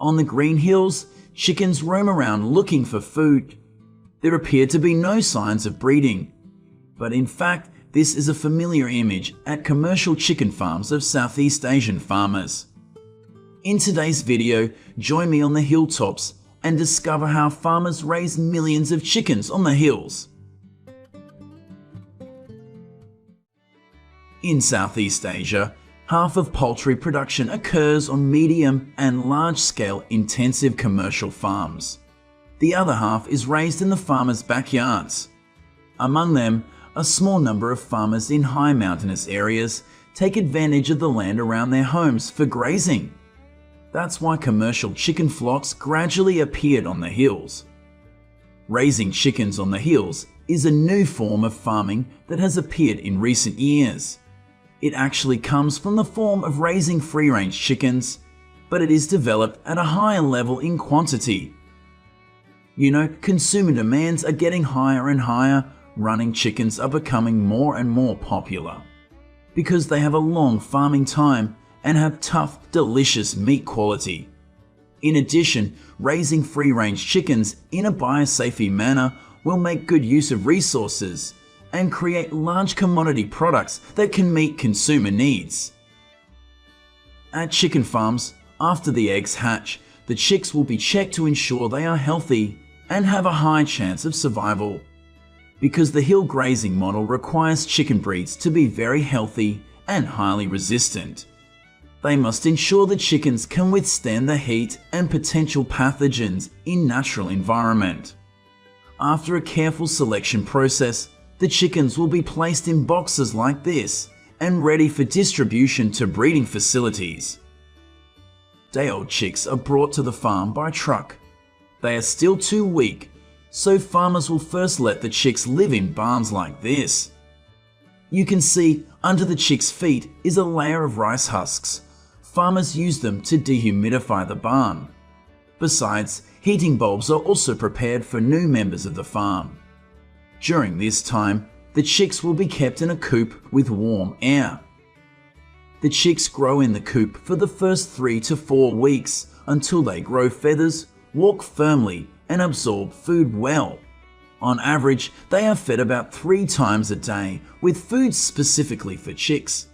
On the green hills, chickens roam around looking for food. There appear to be no signs of breeding, but in fact, this is a familiar image at commercial chicken farms of Southeast Asian farmers. In today's video, join me on the hilltops and discover how farmers raise millions of chickens on the hills. In Southeast Asia, half of poultry production occurs on medium and large-scale intensive commercial farms. The other half is raised in the farmers' backyards. Among them, a small number of farmers in high mountainous areas take advantage of the land around their homes for grazing. That's why commercial chicken flocks gradually appeared on the hills. Raising chickens on the hills is a new form of farming that has appeared in recent years. It actually comes from the form of raising free-range chickens, but it is developed at a higher level in quantity. Consumer demands are getting higher and higher. Running chickens are becoming more and more popular because they have a long farming time and have tough, delicious meat quality. In addition, raising free-range chickens in a biosafety manner will make good use of resources and create large commodity products that can meet consumer needs. At chicken farms, after the eggs hatch, the chicks will be checked to ensure they are healthy and have a high chance of survival. Because the hill grazing model requires chicken breeds to be very healthy and highly resistant. They must ensure the chickens can withstand the heat and potential pathogens in natural environment. After a careful selection process, the chickens will be placed in boxes like this and ready for distribution to breeding facilities. Day-old chicks are brought to the farm by truck. They are still too weak, so farmers will first let the chicks live in barns like this. You can see under the chicks' feet is a layer of rice husks. Farmers use them to dehumidify the barn. Besides, heating bulbs are also prepared for new members of the farm. During this time, the chicks will be kept in a coop with warm air. The chicks grow in the coop for the first 3 to 4 weeks until they grow feathers, walk firmly, and absorb food well. On average, they are fed about 3 times a day with food specifically for chicks.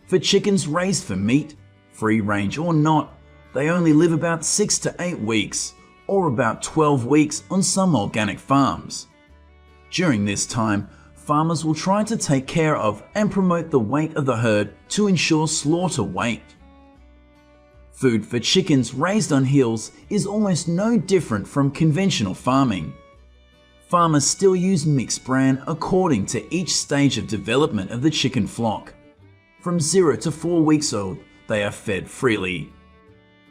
For chickens raised for meat, free range or not, they only live about 6 to 8 weeks, or about 12 weeks on some organic farms. During this time, farmers will try to take care of and promote the weight of the herd to ensure slaughter weight. Food for chickens raised on hills is almost no different from conventional farming. Farmers still use mixed bran according to each stage of development of the chicken flock. From 0 to 4 weeks old, they are fed freely.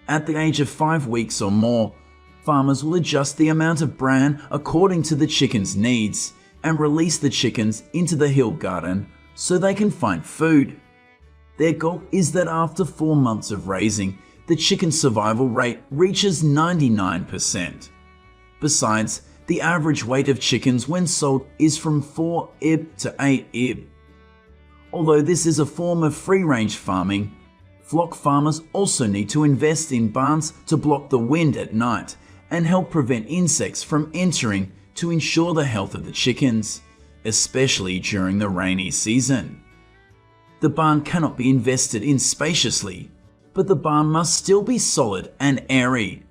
At the age of 5 weeks or more, farmers will adjust the amount of bran according to the chicken's needs and release the chickens into the hill garden so they can find food. Their goal is that after 4 months of raising, the chicken survival rate reaches 99%. Besides, the average weight of chickens when sold is from 4 ib to 8 ib. Although this is a form of free-range farming, flock farmers also need to invest in barns to block the wind at night and help prevent insects from entering to ensure the health of the chickens, especially during the rainy season. The barn cannot be invested in spaciously, but the barn must still be solid and airy.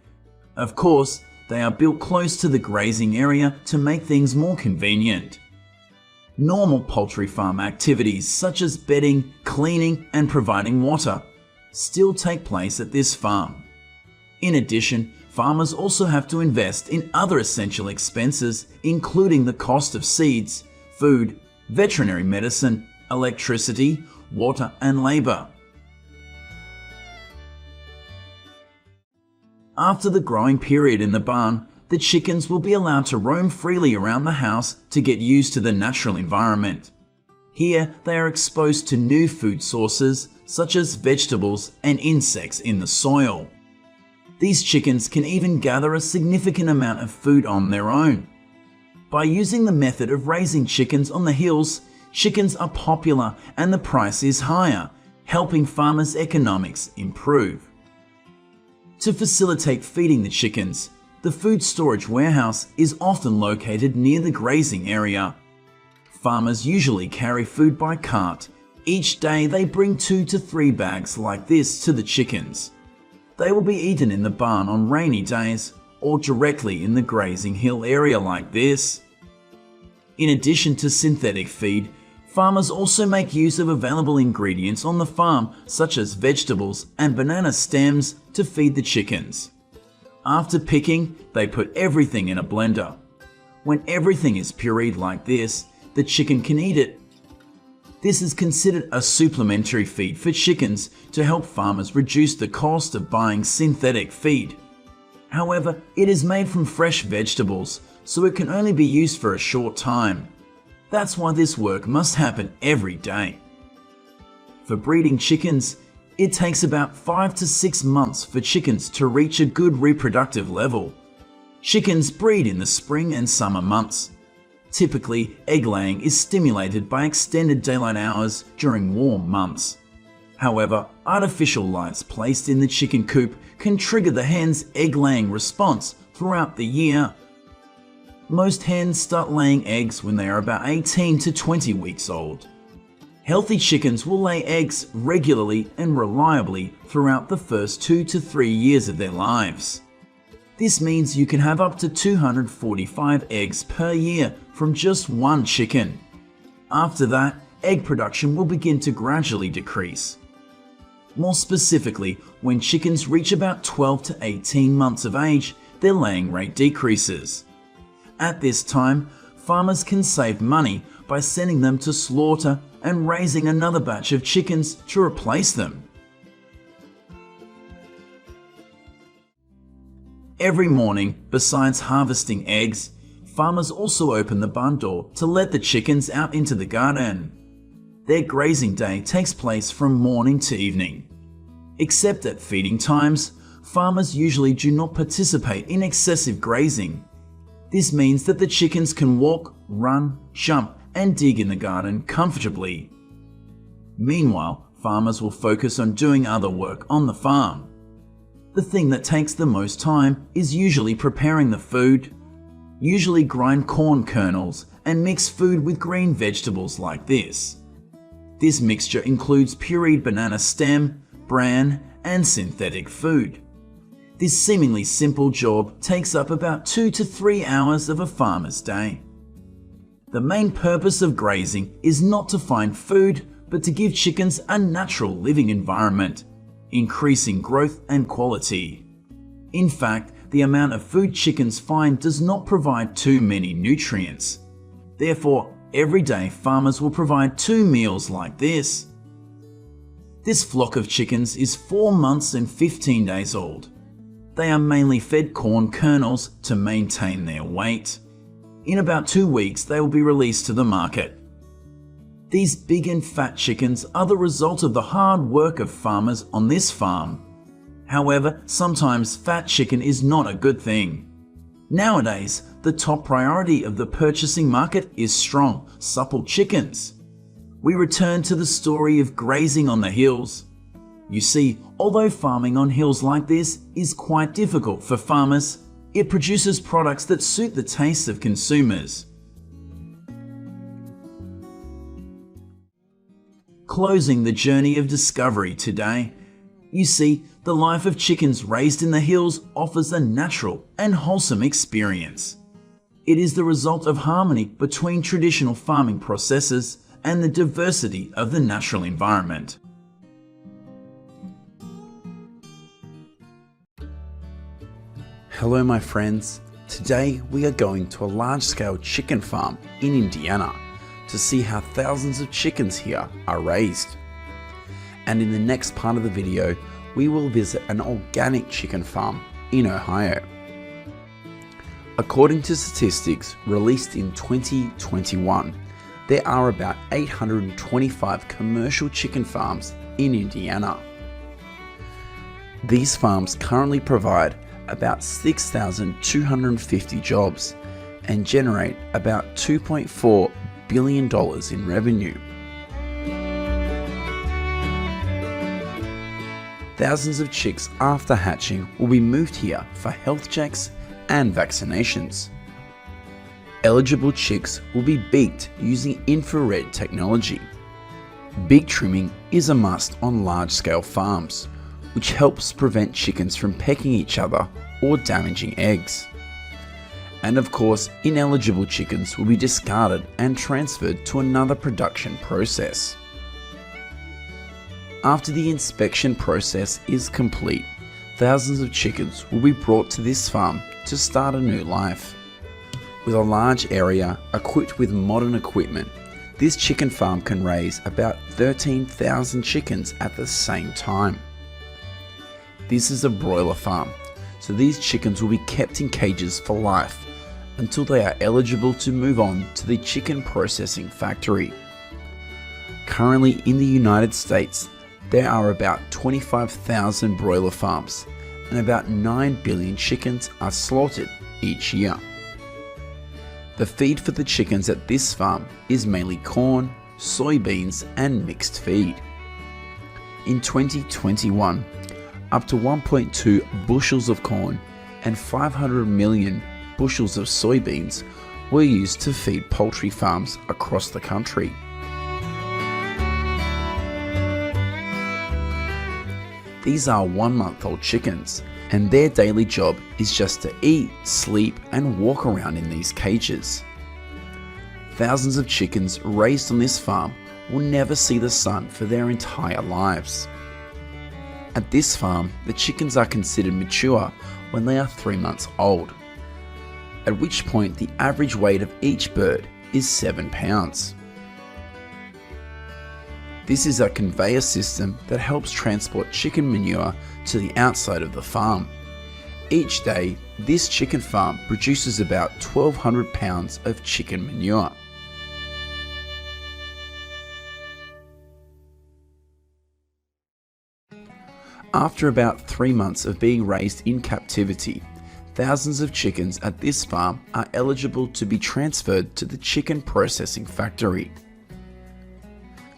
Of course, they are built close to the grazing area to make things more convenient. Normal poultry farm activities such as bedding, cleaning, and providing water still take place at this farm. In addition, farmers also have to invest in other essential expenses, including the cost of seeds, food, veterinary medicine, electricity, water, and labor. After the growing period in the barn, the chickens will be allowed to roam freely around the house to get used to the natural environment. Here, they are exposed to new food sources such as vegetables and insects in the soil. These chickens can even gather a significant amount of food on their own. By using the method of raising chickens on the hills, chickens are popular and the price is higher, helping farmers' economics improve. To facilitate feeding the chickens, the food storage warehouse is often located near the grazing area. Farmers usually carry food by cart. Each day they bring 2 to 3 bags like this to the chickens. They will be eaten in the barn on rainy days or directly in the grazing hill area like this. In addition to synthetic feed, farmers also make use of available ingredients on the farm such as vegetables and banana stems to feed the chickens. After picking, they put everything in a blender. When everything is pureed like this, the chicken can eat it. This is considered a supplementary feed for chickens to help farmers reduce the cost of buying synthetic feed. However, it is made from fresh vegetables, so it can only be used for a short time. That's why this work must happen every day. For breeding chickens, it takes about 5 to 6 months for chickens to reach a good reproductive level. Chickens breed in the spring and summer months. Typically, egg laying is stimulated by extended daylight hours during warm months. However, artificial lights placed in the chicken coop can trigger the hen's egg-laying response throughout the year. Most hens start laying eggs when they are about 18 to 20 weeks old. Healthy chickens will lay eggs regularly and reliably throughout the first 2 to 3 years of their lives. This means you can have up to 245 eggs per year from just one chicken. After that, egg production will begin to gradually decrease. More specifically, when chickens reach about 12 to 18 months of age, their laying rate decreases. At this time, farmers can save money by sending them to slaughter and raising another batch of chickens to replace them. Every morning, besides harvesting eggs, farmers also open the barn door to let the chickens out into the garden. Their grazing day takes place from morning to evening. Except at feeding times, farmers usually do not participate in excessive grazing. This means that the chickens can walk, run, jump, and dig in the garden comfortably. Meanwhile, farmers will focus on doing other work on the farm. The thing that takes the most time is usually preparing the food. Usually grind corn kernels and mix food with green vegetables like this. This mixture includes pureed banana stem, bran, and synthetic food. This seemingly simple job takes up about 2 to 3 hours of a farmer's day. The main purpose of grazing is not to find food, but to give chickens a natural living environment, increasing growth and quality. In fact, the amount of food chickens find does not provide too many nutrients. Therefore, every day farmers will provide 2 meals like this. This flock of chickens is 4 months and 15 days old. They are mainly fed corn kernels to maintain their weight. In about 2 weeks, they will be released to the market. These big and fat chickens are the result of the hard work of farmers on this farm. However, sometimes fat chicken is not a good thing. Nowadays, the top priority of the purchasing market is strong, supple chickens. We return to the story of grazing on the hills. You see, although farming on hills like this is quite difficult for farmers, it produces products that suit the tastes of consumers. Closing the journey of discovery today, you see, the life of chickens raised in the hills offers a natural and wholesome experience. It is the result of harmony between traditional farming processes and the diversity of the natural environment. Hello my friends, today we are going to a large-scale chicken farm in Indiana to see how thousands of chickens here are raised. And in the next part of the video, we will visit an organic chicken farm in Ohio. According to statistics released in 2021, there are about 825 commercial chicken farms in Indiana. These farms currently provide about 6,250 jobs and generate about $2.4 billion in revenue. thousands of chicks after hatching will be moved here for health checks and vaccinations. Eligible chicks will be beaked using infrared technology. Beak trimming is a must on large-scale farms, which helps prevent chickens from pecking each other or damaging eggs. And of course, ineligible chickens will be discarded and transferred to another production process. After the inspection process is complete, thousands of chickens will be brought to this farm to start a new life. With a large area equipped with modern equipment, this chicken farm can raise about 13,000 chickens at the same time. This is a broiler farm, so these chickens will be kept in cages for life until they are eligible to move on to the chicken processing factory. Currently in the United States, there are about 25,000 broiler farms and about 9 billion chickens are slaughtered each year. The feed for the chickens at this farm is mainly corn, soybeans and mixed feed. In 2021, up to 1.2 bushels of corn and 500 million bushels of soybeans were used to feed poultry farms across the country. These are 1-month-old chickens, and their daily job is just to eat, sleep, and walk around in these cages. Thousands of chickens raised on this farm will never see the sun for their entire lives. At this farm, the chickens are considered mature when they are 3 months old, at which point the average weight of each bird is 7 pounds. This is a conveyor system that helps transport chicken manure to the outside of the farm. Each day, this chicken farm produces about 1,200 pounds of chicken manure. After about 3 months of being raised in captivity, thousands of chickens at this farm are eligible to be transferred to the chicken processing factory.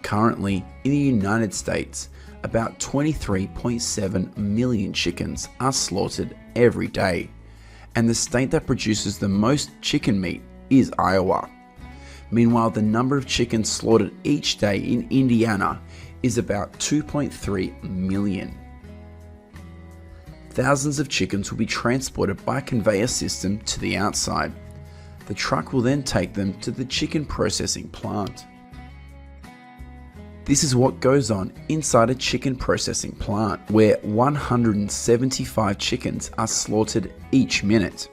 Currently, in the United States, about 23.7 million chickens are slaughtered every day, and the state that produces the most chicken meat is Iowa. Meanwhile, the number of chickens slaughtered each day in Indiana is about 2.3 million. Thousands of chickens will be transported by conveyor system to the outside. The truck will then take them to the chicken processing plant. This is what goes on inside a chicken processing plant, where 175 chickens are slaughtered each minute.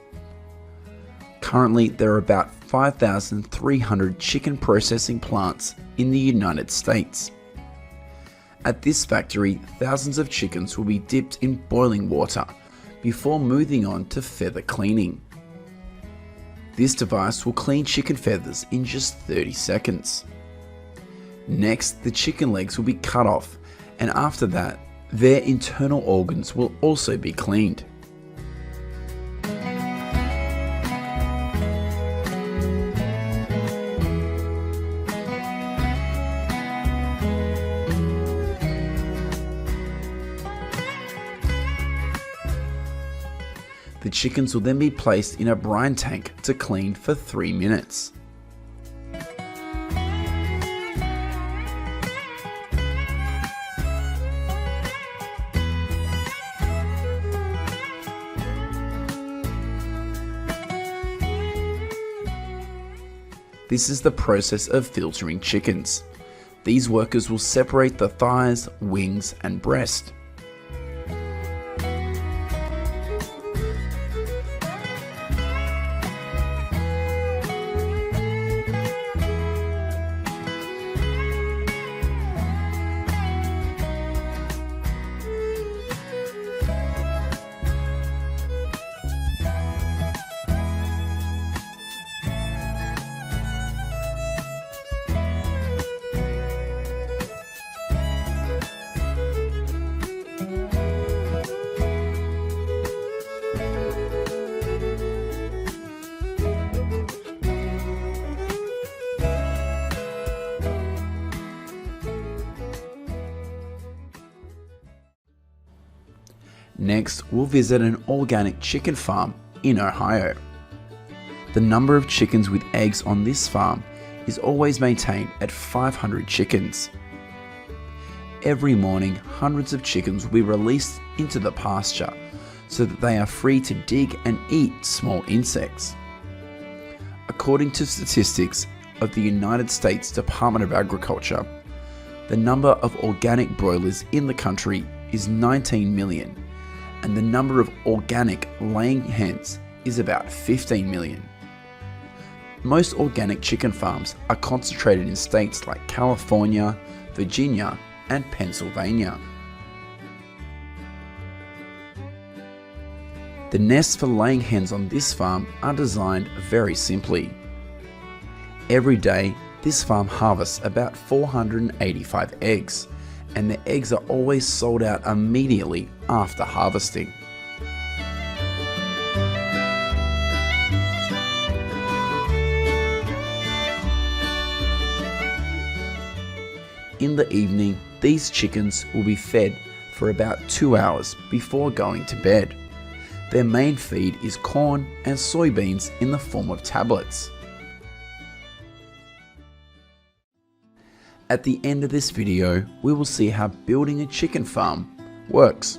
Currently, there are about 5,300 chicken processing plants in the United States. At this factory, thousands of chickens will be dipped in boiling water before moving on to feather cleaning. This device will clean chicken feathers in just 30 seconds. Next, the chicken legs will be cut off, and after that, their internal organs will also be cleaned. The chickens will then be placed in a brine tank to clean for 3 minutes. This is the process of filtering chickens. These workers will separate the thighs, wings, and breast. Next, we'll visit an organic chicken farm in Ohio. The number of chickens with eggs on this farm is always maintained at 500 chickens. Every morning, hundreds of chickens will be released into the pasture so that they are free to dig and eat small insects. According to statistics of the United States Department of Agriculture, the number of organic broilers in the country is 19 million, and the number of organic laying hens is about 15 million. Most organic chicken farms are concentrated in states like California, Virginia, and Pennsylvania. The nests for laying hens on this farm are designed very simply. Every day, this farm harvests about 485 eggs, and the eggs are always sold out immediately after harvesting. In the evening, these chickens will be fed for about 2 hours before going to bed. Their main feed is corn and soybeans in the form of tablets. At the end of this video, we will see how building a chicken farm works.